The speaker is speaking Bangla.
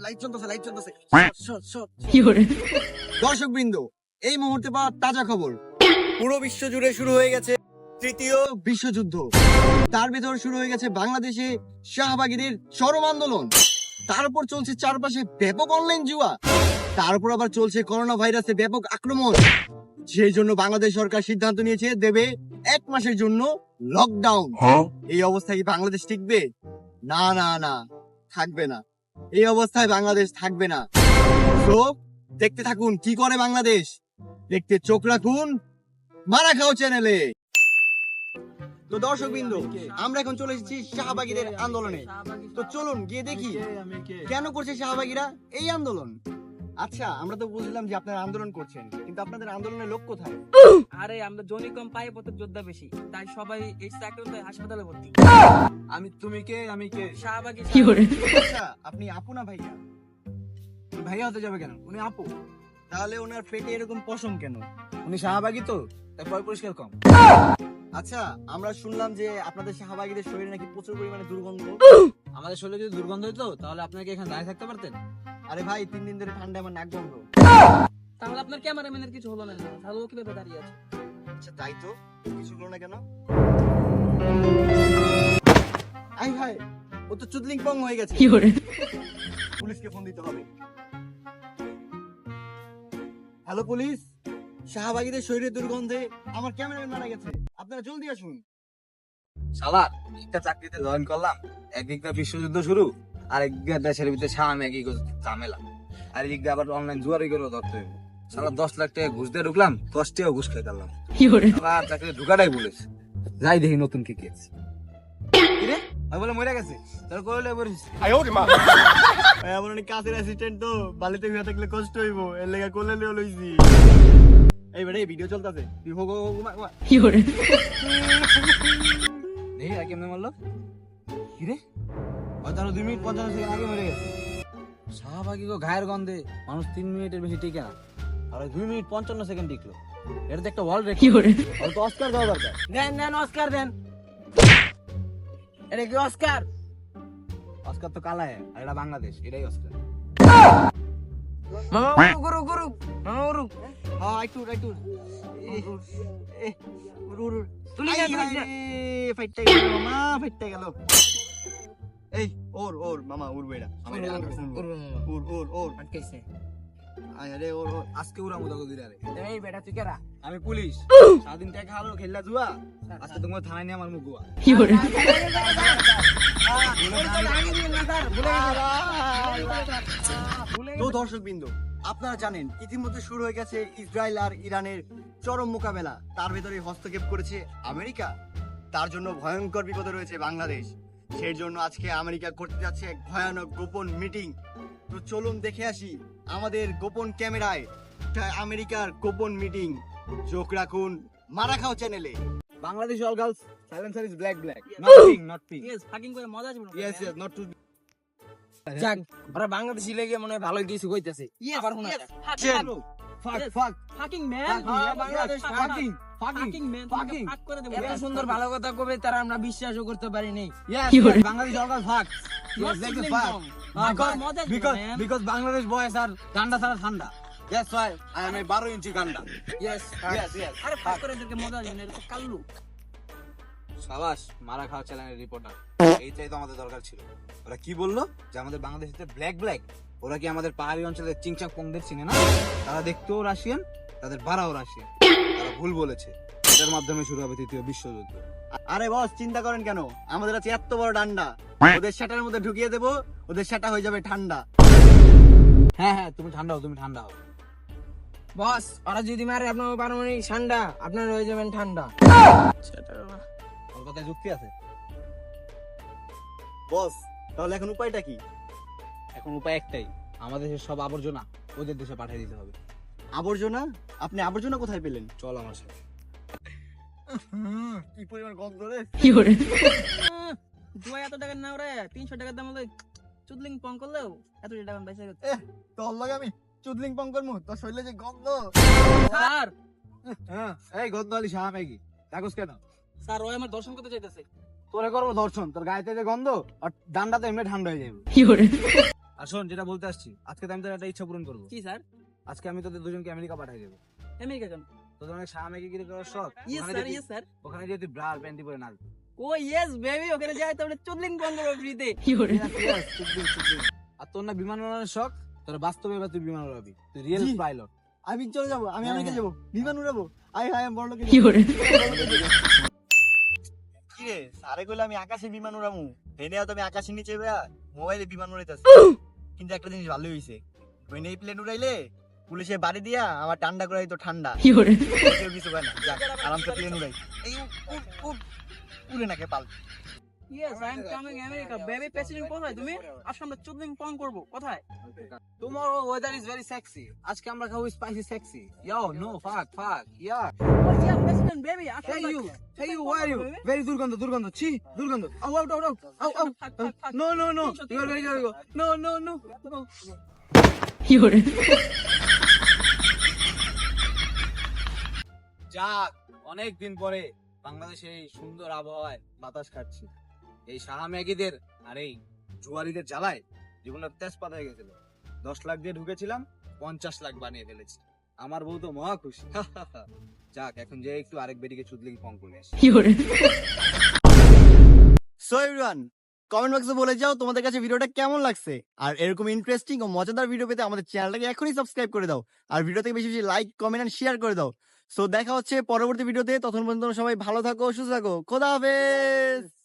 লাইট চলতেছে লাইট চলতেছে। কি করে দর্শকবৃন্দ, এই মুহূর্তে পাওয়া তাজা খবর, পুরো বিশ্ব জুড়ে শুরু হয়ে গেছে তৃতীয় বিশ্বযুদ্ধ। তার ভেতর শুরু হয়ে গেছে বাংলাদেশে শাহবাগীদের চরম আন্দোলন। তার উপর চলছে চারপাশে ব্যাপক অনলাইন জুয়া। তার উপর আবার চলছে করোনা ভাইরাসের ব্যাপক আক্রমণ। সেই জন্য বাংলাদেশ সরকার সিদ্ধান্ত নিয়েছে দেবে 1 মাসের জন্য লকডাউন। এই অবস্থায় কি বাংলাদেশ টিকবে? না না না, থাকবে না। এই অবস্থায় বাংলাদেশ থাকবে না। তো দেখতে থাকুন কি করে বাংলাদেশ। দেখতে চোখ রাখুন মারা খাও চ্যানেলে। তো দর্শকবৃন্দ, আমরা এখন চলে এসেছি শাহবাগীদের আন্দোলনে। তো চলুন গিয়ে দেখি কেন করছে শাহবাগীরা এই আন্দোলন। আচ্ছা, আমরা তো বুঝলাম যে আপনারা আন্দোলন করছেন, কিন্তু আপনাদের আন্দোলনের লোক কোথায়? আরে আমরা জনি কম পাই পথে যোদ্ধা বেশি, তাই সবাই এই চাকরিতে হাসপাতালে ভর্তি। তুমি কে? আমি কে? শাহবাগী কি করে আচ্ছা, আপনি আপু না ভাইয়া? ভাইয়া হতে যাবে কেন? উনি আপু। তাহলে ওনার পেটে এরকম পশম কেন? উনি শাহবাগী তো, তাই পয় পরিষ্কার কম। আচ্ছা, আমরা শুনলাম যে আপনাদের শাহবাগীদের শরীরে নাকি প্রচুর পরিমাণে দুর্গন্ধ। আমাদের শরীরে যদি দুর্গন্ধ হইতো তাহলে আপনাকে এখানে দাঁড়িয়ে থাকতে পারতেন? আরে ভাই, 3 দিন ধরে ঠান্ডায় আমার নাক বন্ধ। তাহলে আপনার ক্যামেরাম্যানের কিছু হলো না, তাহলে ও কিভাবে দাঁড়িয়ে আছে? আচ্ছা তাই তো, কিছু হলো না কেন? আই হাই, ও তো চুদলিং পং হয়ে গেছে। কি করে পুলিশকে ফোন দিতে হবে। হ্যালো পুলিশ, শাহবাগীদের শরীরের দুর্গন্ধে আমার ক্যামেরাম্যান মারা গেছে, আপনারা জলদি আসুন। শালা, একটা চাকরিতে জয়েন করলাম, একদিক দিয়ে বিশ্বযুদ্ধ শুরু, আর একদিক দিয়ে দেশের ভিতরে স্বামী ঝামেলা, আর এদিক দিয়ে আবার অনলাইন জুয়ারি করে ধরতে হবে। শালা 10 লাখ টাকা ঘুষ দিয়ে ঢুকলাম, 10 টাকা ঘুষ খেয়ে গেলাম। কি করে আবার চাকরিতে ঢুকাটাই বলেছে। যাই দেখি নতুন কি কি আছে। কিরে, আমি বলে মরে গেছে, তোর কইলে বলিস। ভাই, আমার অনেক কাছের অ্যাসিস্ট্যান্ট তো, বালিতে হইয়া থাকলে কষ্ট হইব, এর লেগা কোলে লিয়ে লইছি। এই বেটা, এই ভিডিও চলতেছে, তুই হোক কি করে দেখি আর কেমনে মারলো। কিরে, হয়তো আরো 2 মিনিট 55 সেকেন্ড আগে মরে গেছে। শাহবাগী গো ঘায়ের গন্ধে মানুষ 3 মিনিটের বেশি টিকে না, আর 2 মিনিট 55 সেকেন্ড টিকলো। এটা তো একটা ওয়ার্ল্ড কি রেকর্ড। করে আর তো অস্কার দেওয়া দরকার। দেন অস্কার দেন। এটা কি অস্কার? অস্কার তো কালা হ্যাঁ, আর এটা বাংলাদেশ, এটাই অস্কার। মামা গুরু গুরু মামা গুরু হ্যাঁ, একটু তুলি না তুলি না। ফাইটটা গেল মামা, ফাইটটা গেল। এই ওর মামা উড়বে, এটা আমার এটা 100% ওর আটকাইছে। আরে ওর আজকে উড়া মুদা গদিরে আরে। এই বেটা তুই কেরা? আমি পুলিশ, সারাদিন টাকা হালো খেললা জুয়া, আজকে তোমার থানায় নিয়ে আমার মুখ গুয়া। কি করে তো দর্শকবৃন্দ, আপনারা জানেন ইতিমধ্যে শুরু হয়ে গেছে ইসরায়েল আর ইরানের চরম মোকাবেলা। তার ভেতরে হস্তক্ষেপ করেছে আমেরিকা। তার জন্য ভয়ঙ্কর বিপদে রয়েছে বাংলাদেশ। সেই জন্য আজকে আমেরিকা করতে যাচ্ছে এক ভয়ানক গোপন মিটিং। তো চলুন দেখে আসি আমাদের গোপন ক্যামেরায় আমেরিকার গোপন মিটিং। চোখ রাখুন মারা খাও চ্যানেলে। Bangladesh all girls silencer is black not pink not pink. Yes, fucking করে মজা আসবে না। Yes not too. যাক, ওরা বাংলাদেশি লেগে মনে হয় ভালোই কিছু কইতাছে। আবার শোনা যায়। ফাক fucking man, Bangladesh fucking fucking man, fucking. ফাক করে দেব। এত সুন্দর ভালো কথা কবে তারা আমরা বিশ্বাসও করতে পারি নাই। কি করে? বাংলাদেশ অল গার্লস ফাক। Not Yes, Muslim ফাক। song. Because মজা আসবে না, man. Because বাংলাদেশ বয়স আর ঠান্ডা ছাড়া ঠান্ডা। That's why I am a 12 inch গান্ডা। Yes, Yes. আরে ফাক করে এদেরকে মজা আসবে না, এটা তো কাল্লু। সাবাস, মারা খাওয়া চ্যানেলের রিপোর্টার। এইটাই তো আমাদের দরকার ছিল। ওরা কি বললো যে আমাদের বাংলাদেশে ব্ল্যাক, ওরা কি আমাদের পাহাড়ি অঞ্চলের চিংচাং পংদের চিনে না? তারা দেখতেও রাশিয়ান, তাদের বাড়াও রাশিয়ান। তারা ভুল বলেছে। এটার মাধ্যমে শুরু হবে তৃতীয় বিশ্বযুদ্ধ। আরে বস, চিন্তা করেন কেন? আমাদের আছে এত বড় ডান্ডা, ওদের সেটার মধ্যে ঢুকিয়ে দেবো, ওদের সেটা হয়ে যাবে ঠান্ডা। হ্যাঁ, তুমি ঠান্ডা হও। বস, ওরা যদি মারে আপনার পারমাণবিক ঠান্ডা, আপনার হয়ে যাবেন ঠান্ডা। ওর কথায় যুক্তি আছে। বস, তাহলে এখন উপায়টা কি? এখন উপায় একটাই, আমাদের দেশের সব আবর্জনা ওদের দেশে পাঠিয়ে দিতে হবে। আবর্জনা? আপনি আবর্জনা কোথায় পেলেন? চল আমার সাথে। কি পরিমাণ গন্ধ রে! কি করে জুয়া এত টাকা নাও রে, 300 টাকার দাম হলে চুদলিং পং করলেও এত টাকা পয়সা করতে। তোর লাগে আমি চুদলিং পং করমু, তোর শরীরে যে গন্ধ! স্যার, এই গন্ধওয়ালি শাহবাগী কাগজ কেন? স্যার ওই আমার দর্শন করতে চাইতেছে। তোরে করবো দর্শন, তোর গায়েতে যে গন্ধ আর ডান্ডা তো এমনি ঠান্ডা হয়ে যাবে। কি করে আর আর শোন, যেটা বলতে আসছি, আজকে তো আমি তোর একটা ইচ্ছা পূরণ করবো। কি স্যার? আজকে আমি তোদের দুজনকে আমেরিকা পাঠিয়ে দেবো। আমেরিকা কেন? তোদের অনেক সাহামেগিরি করার শখ। ইয়েস ওখানে স্যার, যদি- ইয়েস স্যার। ওখানে যদি তুই ব্রার প্যান্টি পরে নাচবি। ও ইয়েস বেবি, ওখানে যাই তো আমরা চুদলিং পং করবো ফ্রিতে। আর তোর না বিমান উড়ানোর শখ, তোর বাস্তবে এবার তুই বিমান উড়াবি, তুই রিয়েল জি। পাইলট। আমি চলে যাবো, আমি হ্যাঁ, আমেরিকা হ্যাঁ। যাবো, বিমান উড়াবো। আয় হায়, আমি বড় লোকে কি করে কি রে, স্যারে কইলে আমি আকাশে বিমান উড়ামু, হেনে তো আমি আকাশের নিচে বেয়া মোবাইলে বিমান উড়াইতাছি। কিন্তু একটা জিনিস ভালো হইছে, ওইনে এই প্লেন উড়াইলে পুলিশে বাড়ি দিয়া আমার ঠান্ডা করে তো ঠান্ডা কি করে কেউ কিছু হয় না। যাক, আরামসে প্লেন উড়াই। এই উড়ে নাকে পাল। Yes I am coming America baby. President কোথায় তুমি? আজকে আমরা চুদলিং পং করবো। কোথায়? Tomorrow weather is very sexy. আজকে আমরা খাবো spicy sexy. Yo, no, fuck. Yeah. ও ইয়া প্রেসিডেন্ট বেবি, আসো Hey আমরা you, চুদলিং hey you, pong where are you? করবো, baby। Very দুর্গন্ধ. ছি, দুর্গন্ধ. Out. থাক, থাক, থাক। No. তিনশো, You are very তিনশো। No. কি করে যাক, অনেক দিন পরে বাংলাদেশে এই সুন্দর আবহাওয়ায় বাতাস খাচ্ছি। এই সাহা ম্যাগিদের আর এই জুয়ারিদের জ্বালায় জীবনের তেজপাত হয়ে গেছিল। 10 লাখ দিয়ে ঢুকেছিলাম, 50 লাখ বানিয়ে ফেলেছি। আমার বউ তো মহা খুশি। যাক, এখন যে একটু আরেক বেটিকে চুদলিং পং করে আসি। কি করে সো এভরিওয়ান, কমেন্ট বক্সে বলে যাও তোমাদের কাছে ভিডিওটা কেমন লাগছে। আর এরকম ইন্টারেস্টিং ও মজাদার ভিডিও পেতে আমাদের চ্যানেলটাকে এখনই সাবস্ক্রাইব করে দাও। আর ভিডিওতে বেশি বেশি লাইক, কমেন্ট এন্ড শেয়ার করে দাও। সো দেখা হচ্ছে পরবর্তী ভিডিওতে। ততক্ষণ পর্যন্ত সবাই ভালো থাকো, সুস্থ থাকো। খোদা হাফেজ।